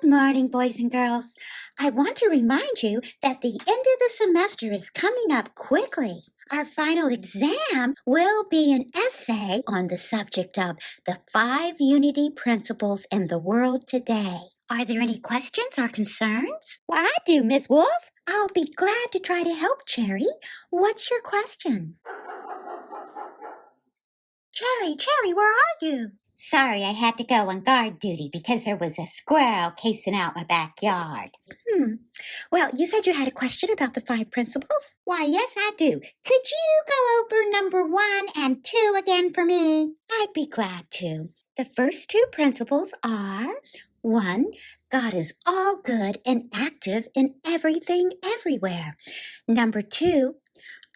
morning, boys and girls. I want to remind you that the end of the semester is coming up quickly. Our final exam will be an essay on the subject of the 5 unity principles in the world today. Are there any questions or concerns? Well, I do, Miss Wolf. I'll be glad to try to help, Cherry. What's your question? Cherry, where are you? Sorry, I had to go on guard duty because there was a squirrel casing out my backyard. Well, you said you had a question about the 5 principles? Why, yes, I do. Could you go over number 1 and 2 again for me? I'd be glad to. The first 2 principles are 1. God is all good and active in everything everywhere. Number 2.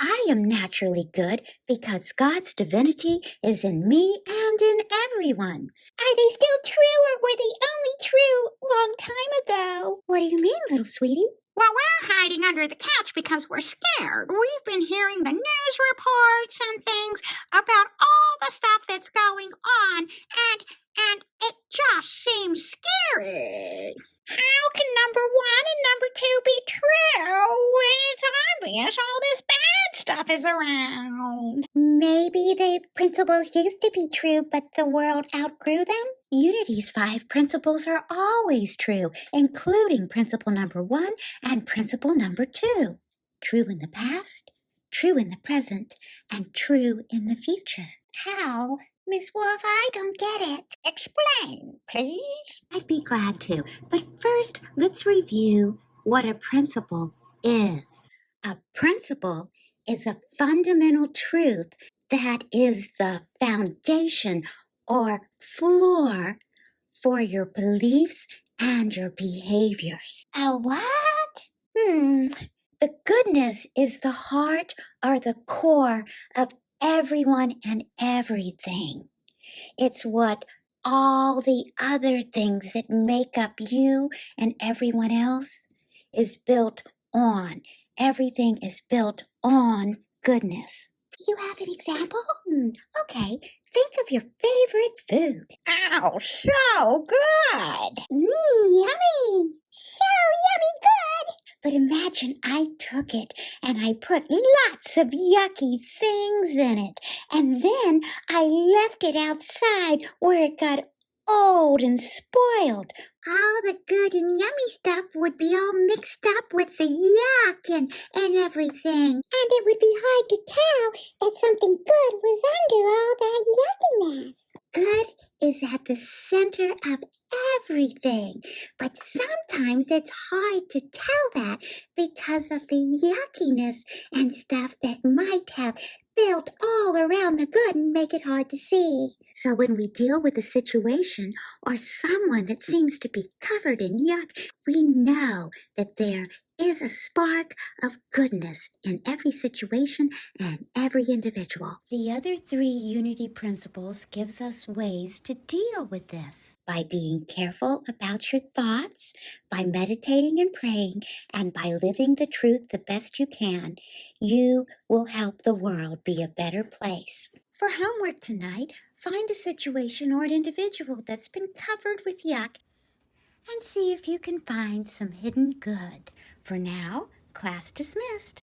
I am naturally good because God's divinity is in me and in everyone. Are they still true or were they only true long time ago? What do you mean, little sweetie? Well, we're hiding under the couch because we're scared. We've been hearing the news reports and things about all the stuff that's going on, and it just seems scary. How can number 1 and number 2 be true when it's obvious all this bad stuff is around? Maybe the principles used to be true, but the world outgrew them? Unity's 5 principles are always true, including principle number 1 and principle number 2. True in the past, true in the present, and true in the future. How? Miss Wolf, I don't get it. Explain, please. I'd be glad to, but first let's review what a principle is. A principle is a fundamental truth that is the foundation or floor for your beliefs and your behaviors. A what? The goodness is the heart or the core of everyone and everything. It's what all the other things that make up you and everyone else is built on. Everything is built on goodness. You have an example? Okay, think of your favorite food. Oh, so good. Yummy. So yummy good. But imagine I took it and I put lots of yucky things in it. And then I left it outside where it got old and spoiled. All the good and yummy stuff would be all mixed up with the yuck and everything. And it would be hard to tell if something good was under all that yuckiness. Good is at the center of everything, but sometimes it's hard to tell that because of the yuckiness and stuff that might have built all around the good and make it hard to see. So when we deal with a situation or someone that seems to be covered in yuck, we know that there is a spark of goodness in every situation and every individual. The other 3 unity principles gives us ways to deal with this by being careful about your thoughts, by meditating and praying, and by living the truth the best you can. You will help the world be a better place. For homework tonight, find a situation or an individual that's been covered with yuck and see if you can find some hidden good. For now, class dismissed.